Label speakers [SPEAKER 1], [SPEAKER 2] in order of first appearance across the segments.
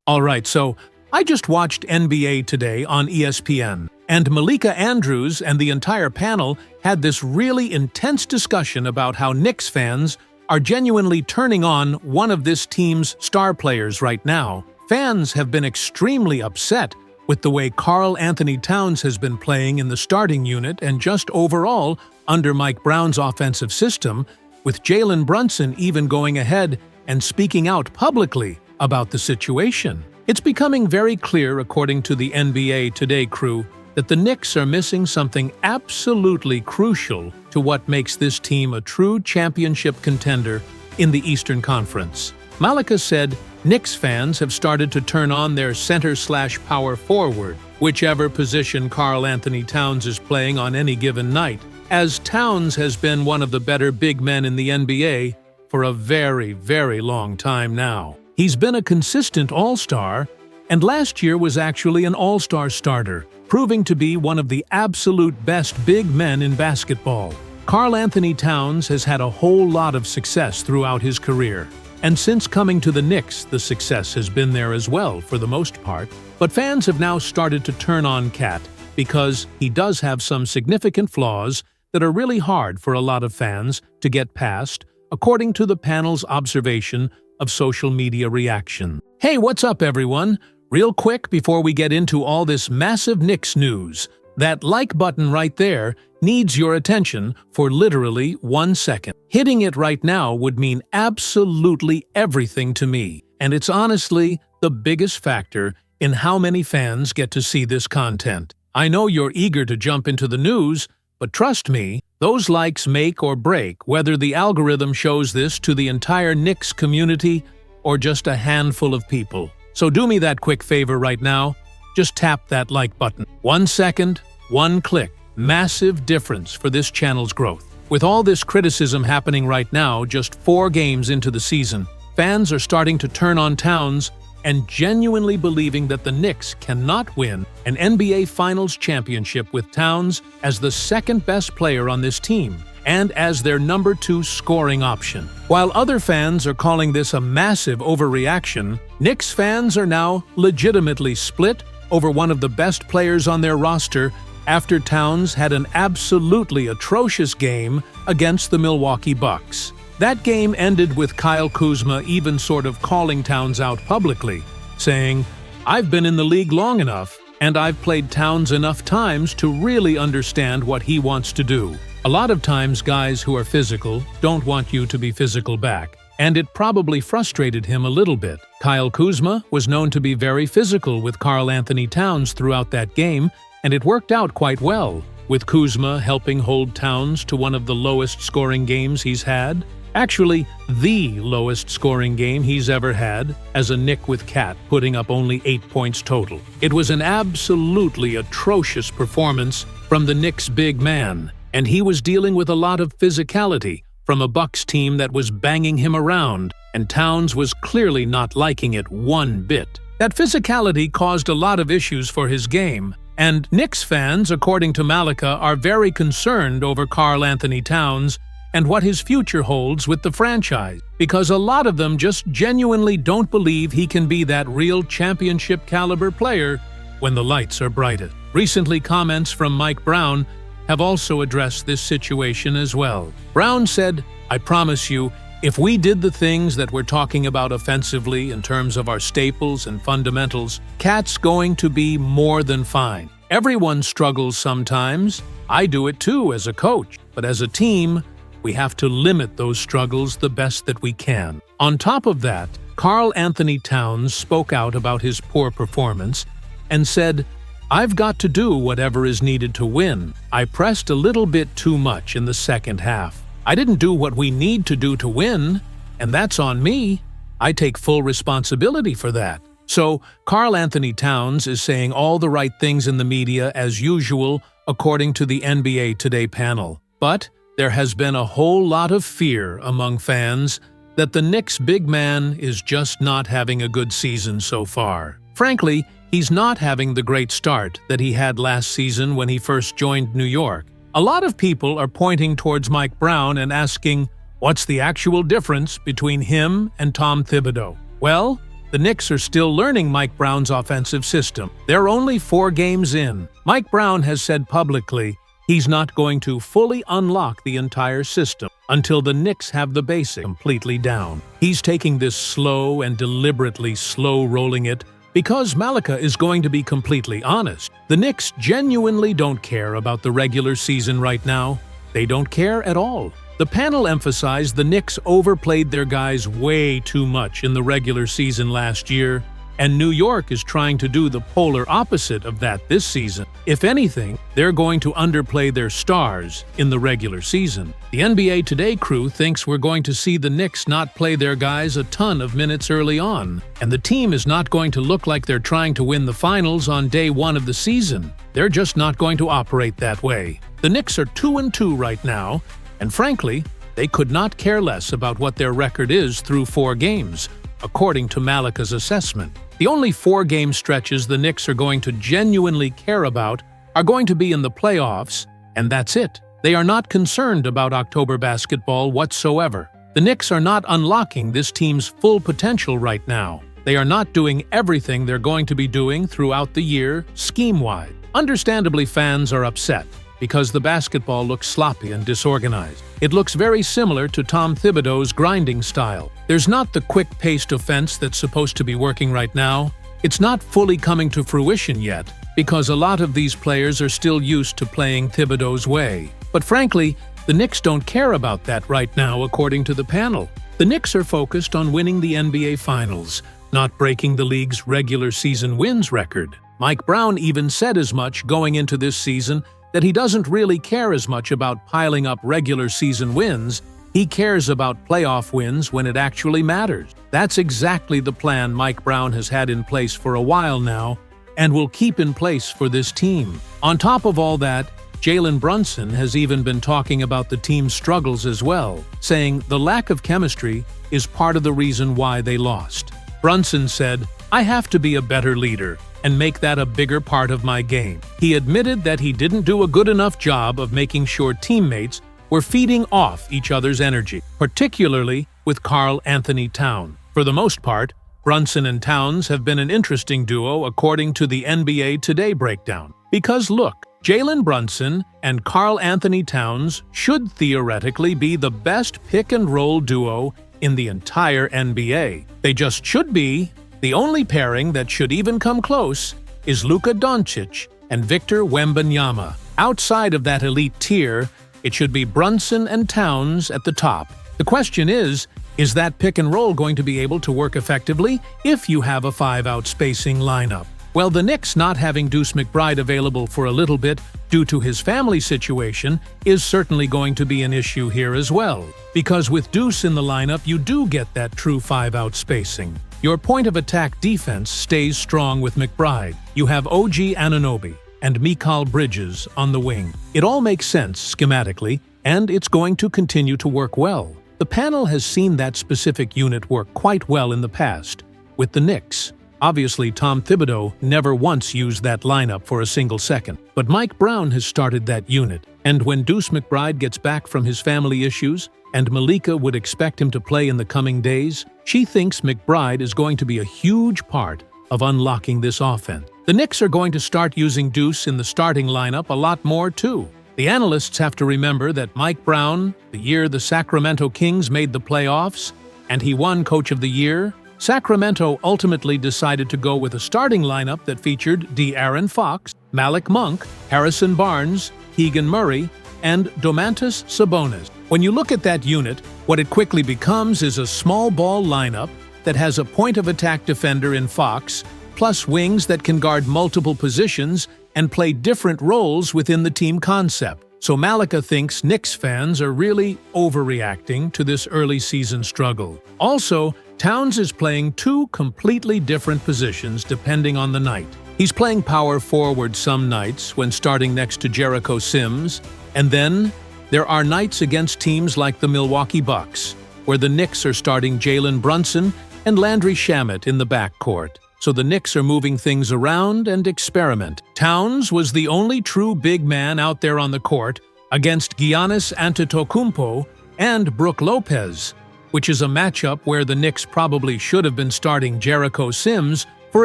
[SPEAKER 1] Alright, so I just watched NBA Today on ESPN, and Malika Andrews and the entire panel had this really intense discussion about how Knicks fans are genuinely turning on one of this team's star players right now. Fans have been extremely upset with the way Karl Anthony Towns has been playing in the starting unit and just overall under Mike Brown's offensive system, with Jalen Brunson even going ahead and speaking out publicly about the situation. It's becoming very clear, according to the NBA Today crew, that the Knicks are missing something absolutely crucial to what makes this team a true championship contender in the Eastern Conference. Malika said Knicks fans have started to turn on their center/power forward, whichever position Karl Anthony Towns is playing on any given night, as Towns has been one of the better big men in the NBA for a very, very long time now. He's been a consistent all-star, and last year was actually an all-star starter, proving to be one of the absolute best big men in basketball. Karl Anthony Towns has had a whole lot of success throughout his career, and since coming to the Knicks, the success has been there as well for the most part. But fans have now started to turn on Cat because he does have some significant flaws that are really hard for a lot of fans to get past, according to the panel's observation of social media reaction. Hey, what's up everyone? Real quick before we get into all this massive Knicks news, that like button right there needs your attention for literally 1 second. Hitting it right now would mean absolutely everything to me, and it's honestly the biggest factor in how many fans get to see this content. I know you're eager to jump into the news, but trust me, those likes make or break whether the algorithm shows this to the entire Knicks community or just a handful of people. So do me that quick favor right now, just tap that like button. 1 second, 1 click. Massive difference for this channel's growth. With all this criticism happening right now, just 4 games into the season, fans are starting to turn on Towns and genuinely believing that the Knicks cannot win an NBA Finals championship with Towns as the second best player on this team and as their number 2 scoring option. While other fans are calling this a massive overreaction, Knicks fans are now legitimately split over one of the best players on their roster after Towns had an absolutely atrocious game against the Milwaukee Bucks. That game ended with Kyle Kuzma even sort of calling Towns out publicly, saying, "I've been in the league long enough, and I've played Towns enough times to really understand what he wants to do." A lot of times guys who are physical don't want you to be physical back, and it probably frustrated him a little bit. Kyle Kuzma was known to be very physical with Karl Anthony Towns throughout that game, and it worked out quite well, with Kuzma helping hold Towns to one of the lowest scoring games he's had. Actually, the lowest scoring game he's ever had, as a Knick with Cat, putting up only 8 points total. It was an absolutely atrocious performance from the Knicks' big man, and he was dealing with a lot of physicality from a Bucks team that was banging him around, and Towns was clearly not liking it one bit. That physicality caused a lot of issues for his game, and Knicks fans, according to Malika, are very concerned over Karl Anthony Towns and what his future holds with the franchise, because a lot of them just genuinely don't believe he can be that real championship caliber player when the lights are brightest. Recently, comments from Mike Brown have also addressed this situation as well. Brown said, "I promise you, if we did the things that we're talking about offensively in terms of our staples and fundamentals, Cat's going to be more than fine. Everyone struggles sometimes. I do it too as a coach, but as a team, we have to limit those struggles the best that we can." On top of that, Karl Anthony Towns spoke out about his poor performance and said, "I've got to do whatever is needed to win. I pressed a little bit too much in the second half. I didn't do what we need to do to win, and that's on me. I take full responsibility for that." So, Karl Anthony Towns is saying all the right things in the media as usual, according to the NBA Today panel. But there has been a whole lot of fear among fans that the Knicks' big man is just not having a good season so far. Frankly, he's not having the great start that he had last season when he first joined New York. A lot of people are pointing towards Mike Brown and asking, what's the actual difference between him and Tom Thibodeau? Well, The Knicks are still learning Mike Brown's offensive system. They're only 4 games in. Mike Brown has said publicly he's not going to fully unlock the entire system until the Knicks have the basics completely down. He's taking this slow and deliberately slow-rolling it because Malika is going to be completely honest. The Knicks genuinely don't care about the regular season right now. They don't care at all. The panel emphasized the Knicks overplayed their guys way too much in the regular season last year, and New York is trying to do the polar opposite of that this season. If anything, they're going to underplay their stars in the regular season. The NBA Today crew thinks we're going to see the Knicks not play their guys a ton of minutes early on, and the team is not going to look like they're trying to win the finals on day 1 of the season. They're just not going to operate that way. The Knicks are 2-2 right now, and frankly, they could not care less about what their record is through 4 games, according to Malika's assessment. The only 4-game stretches the Knicks are going to genuinely care about are going to be in the playoffs, and that's it. They are not concerned about October basketball whatsoever. The Knicks are not unlocking this team's full potential right now. They are not doing everything they're going to be doing throughout the year, scheme-wide. Understandably, fans are upset because the basketball looks sloppy and disorganized. It looks very similar to Tom Thibodeau's grinding style. There's not the quick-paced offense that's supposed to be working right now. It's not fully coming to fruition yet, because a lot of these players are still used to playing Thibodeau's way. But frankly, the Knicks don't care about that right now, according to the panel. The Knicks are focused on winning the NBA Finals, not breaking the league's regular season wins record. Mike Brown even said as much going into this season that he doesn't really care as much about piling up regular season wins. He cares about playoff wins when it actually matters. That's exactly the plan Mike Brown has had in place for a while now and will keep in place for this team. On top of all that, Jalen Brunson has even been talking about the team's struggles as well, saying the lack of chemistry is part of the reason why they lost. Brunson said, "I have to be a better leader and make that a bigger part of my game." He admitted that he didn't do a good enough job of making sure teammates were feeding off each other's energy, particularly with Karl Anthony Towns. For the most part, Brunson and Towns have been an interesting duo according to the NBA Today breakdown. Because look, Jalen Brunson and Karl Anthony Towns should theoretically be the best pick-and-roll duo in the entire NBA. They just should be. The only pairing that should even come close is Luka Doncic and Victor Wembanyama. Outside of that elite tier, it should be Brunson and Towns at the top. The question is that pick and roll going to be able to work effectively if you have a 5-out spacing lineup? Well, the Knicks not having Deuce McBride available for a little bit due to his family situation is certainly going to be an issue here as well. Because with Deuce in the lineup, you do get that true 5-out spacing. Your point-of-attack defense stays strong with McBride. You have OG Anunoby and Mikal Bridges on the wing. It all makes sense schematically, and it's going to continue to work well. The panel has seen that specific unit work quite well in the past with the Knicks. Obviously, Tom Thibodeau never once used that lineup for a single second. But Mike Brown has started that unit, and when Deuce McBride gets back from his family issues, and Malika would expect him to play in the coming days, she thinks McBride is going to be a huge part of unlocking this offense. The Knicks are going to start using Deuce in the starting lineup a lot more too. The analysts have to remember that Mike Brown, the year the Sacramento Kings made the playoffs, and he won Coach of the Year, Sacramento ultimately decided to go with a starting lineup that featured De'Aaron Fox, Malik Monk, Harrison Barnes, Keegan Murray, and Domantas Sabonis. When you look at that unit, what it quickly becomes is a small ball lineup that has a point-of-attack defender in Fox, plus wings that can guard multiple positions and play different roles within the team concept. So Malika thinks Knicks fans are really overreacting to this early season struggle. Also, Towns is playing 2 completely different positions depending on the night. He's playing power forward some nights when starting next to Jericho Sims, and then there are nights against teams like the Milwaukee Bucks, where the Knicks are starting Jalen Brunson and Landry Shamet in the backcourt. So the Knicks are moving things around and experiment. Towns was the only true big man out there on the court against Giannis Antetokounmpo and Brook Lopez. which is a matchup where the Knicks probably should have been starting Jericho Sims for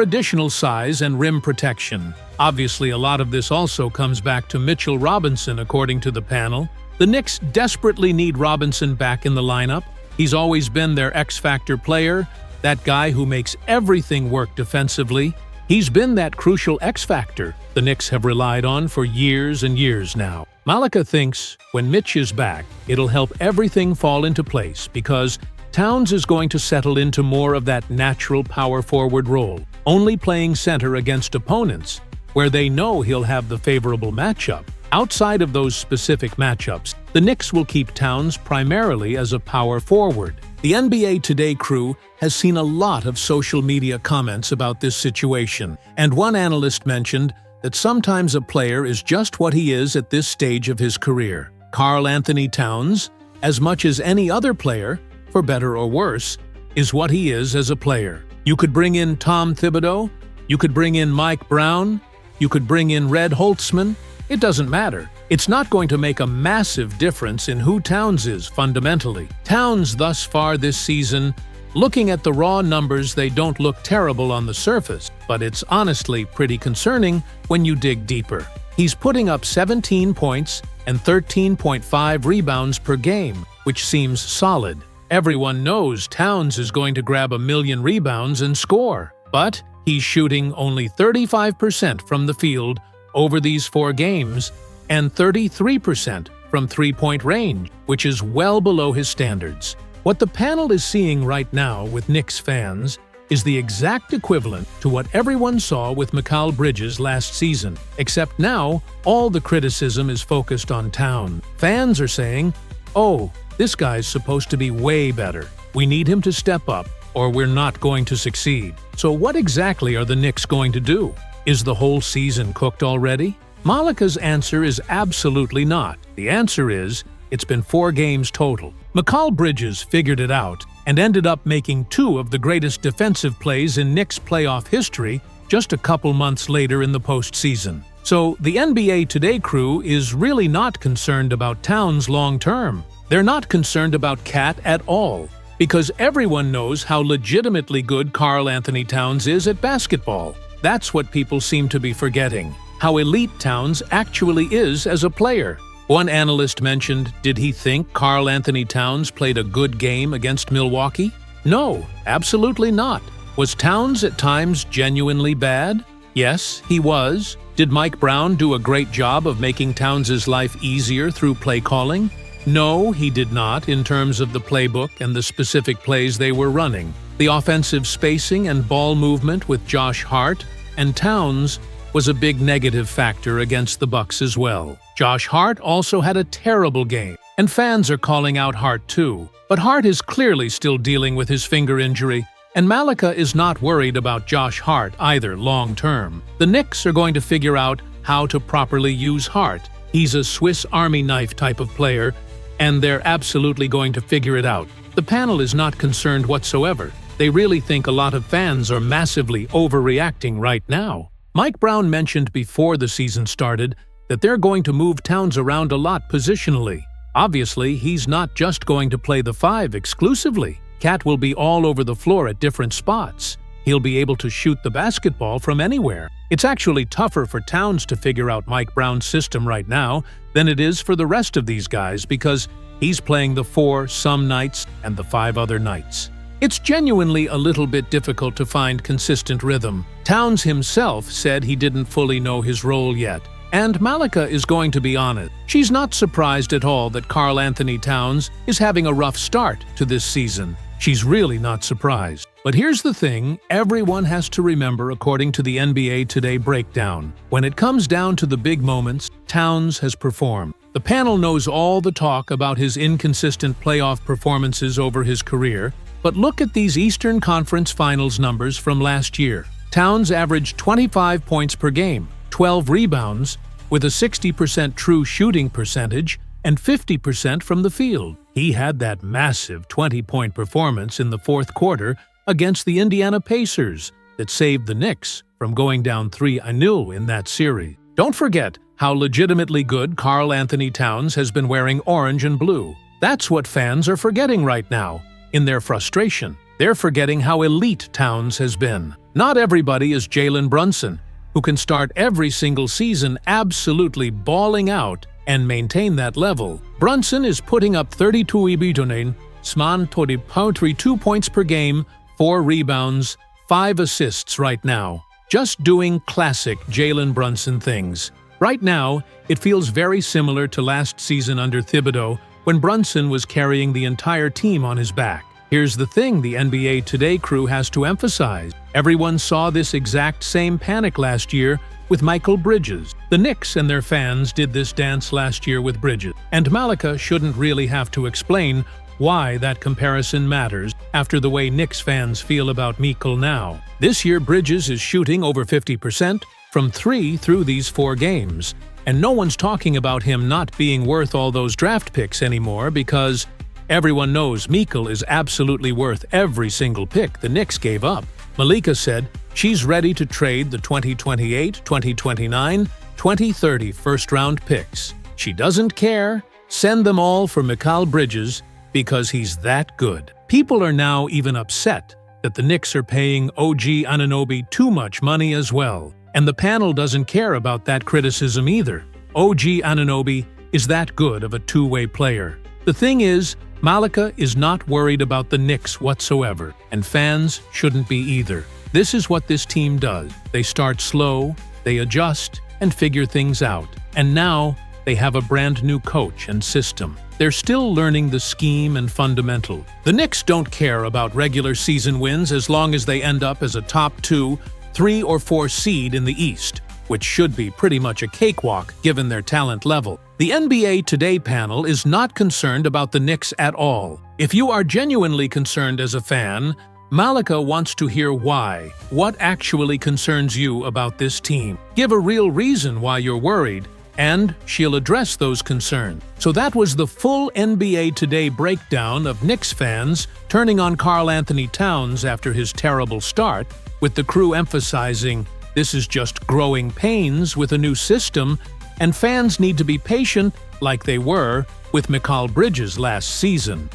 [SPEAKER 1] additional size and rim protection. Obviously, a lot of this also comes back to Mitchell Robinson, according to the panel. The Knicks desperately need Robinson back in the lineup. He's always been their X-Factor player, that guy who makes everything work defensively. He's been that crucial X-Factor the Knicks have relied on for years and years now. Malika thinks when Mitch is back, it'll help everything fall into place because Towns is going to settle into more of that natural power forward role, only playing center against opponents where they know he'll have the favorable matchup. Outside of those specific matchups, the Knicks will keep Towns primarily as a power forward. The NBA Today crew has seen a lot of social media comments about this situation, and one analyst mentioned that sometimes a player is just what he is at this stage of his career. Karl Anthony Towns, as much as any other player, for better or worse, is what he is as a player. You could bring in Tom Thibodeau, you could bring in Mike Brown, you could bring in Red Holtzman. It doesn't matter. It's not going to make a massive difference in who Towns is fundamentally. Towns thus far this season, looking at the raw numbers, they don't look terrible on the surface, but it's honestly pretty concerning when you dig deeper. He's putting up 17 points and 13.5 rebounds per game, which seems solid. Everyone knows Towns is going to grab 1,000,000 rebounds and score, but he's shooting only 35% from the field over these 4 games and 33% from three-point range, which is well below his standards. What the panel is seeing right now with Knicks fans is the exact equivalent to what everyone saw with Mikal Bridges last season, except now all the criticism is focused on Towns. Fans are saying, "Oh, this guy's supposed to be way better. We need him to step up, or we're not going to succeed." So what exactly are the Knicks going to do? Is the whole season cooked already? Malika's answer is absolutely not. The answer is, it's been 4 games total. Mikal Bridges figured it out and ended up making 2 of the greatest defensive plays in Knicks playoff history just a couple months later in the postseason. So the NBA Today crew is really not concerned about Towns long term. They're not concerned about Cat at all, because everyone knows how legitimately good Karl Anthony Towns is at basketball. That's what people seem to be forgetting, how elite Towns actually is as a player. One analyst mentioned, did he think Karl Anthony Towns played a good game against Milwaukee? No, absolutely not. Was Towns at times genuinely bad? Yes, he was. Did Mike Brown do a great job of making Towns' life easier through play calling? No, he did not in terms of the playbook and the specific plays they were running. The offensive spacing and ball movement with Josh Hart and Towns was a big negative factor against the Bucks as well. Josh Hart also had a terrible game, and fans are calling out Hart too. But Hart is clearly still dealing with his finger injury, and Malika is not worried about Josh Hart either long term. The Knicks are going to figure out how to properly use Hart. He's a Swiss Army knife type of player, and they're absolutely going to figure it out. The panel is not concerned whatsoever. They really think a lot of fans are massively overreacting right now. Mike Brown mentioned before the season started that they're going to move Towns around a lot positionally. Obviously, he's not just going to play the 5 exclusively. Cat will be all over the floor at different spots. He'll be able to shoot the basketball from anywhere. It's actually tougher for Towns to figure out Mike Brown's system right now than it is for the rest of these guys because he's playing the 4 some nights and the 5 other nights. It's genuinely a little bit difficult to find consistent rhythm. Towns himself said he didn't fully know his role yet, and Malika is going to be honest. She's not surprised at all that Karl Anthony Towns is having a rough start to this season. She's really not surprised. But here's the thing everyone has to remember according to the NBA Today breakdown. When it comes down to the big moments, Towns has performed. The panel knows all the talk about his inconsistent playoff performances over his career, but look at these Eastern Conference Finals numbers from last year. Towns averaged 25 points per game, 12 rebounds, with a 60% true shooting percentage and 50% from the field. He had that massive 20-point performance in the 4th quarter against the Indiana Pacers that saved the Knicks from going down 3-0 in that series. Don't forget how legitimately good Karl Anthony Towns has been wearing orange and blue. That's what fans are forgetting right now. In their frustration, they're forgetting how elite Towns has been. Not everybody is Jalen Brunson, who can start every single season absolutely balling out and maintain that level. Brunson is putting up 32 ibitonen, sman 2 points per game, 4 rebounds, 5 assists right now. Just doing classic Jalen Brunson things. Right now, it feels very similar to last season under Thibodeau, when Brunson was carrying the entire team on his back. Here's the thing the NBA Today crew has to emphasize. Everyone saw this exact same panic last year with Michael Bridges. The Knicks and their fans did this dance last year with Bridges. And Malika shouldn't really have to explain why that comparison matters after the way Knicks fans feel about Mikal now. This year Bridges is shooting over 50% from 3 through these 4 games. And no one's talking about him not being worth all those draft picks anymore because everyone knows Mikal is absolutely worth every single pick the Knicks gave up. Malika said she's ready to trade the 2028, 2029, 2030 first-round picks. She doesn't care. Send them all for Mikal Bridges because he's that good. People are now even upset that the Knicks are paying OG Anunoby too much money as well. And the panel doesn't care about that criticism either. OG Anunoby is that good of a two-way player. The thing is, Malika is not worried about the Knicks whatsoever, and fans shouldn't be either. This is what this team does. They start slow, they adjust, and figure things out. And now, they have a brand new coach and system. They're still learning the scheme and fundamental. The Knicks don't care about regular season wins as long as they end up as a top 2, 3 or 4 seed in the East, which should be pretty much a cakewalk given their talent level. The NBA Today panel is not concerned about the Knicks at all. If you are genuinely concerned as a fan, Malika wants to hear why. What actually concerns you about this team? Give a real reason why you're worried, and she'll address those concerns. So that was the full NBA Today breakdown of Knicks fans turning on Karl Anthony Towns after his terrible start, with the crew emphasizing this is just growing pains with a new system, and fans need to be patient like they were with Mikal Bridges last season.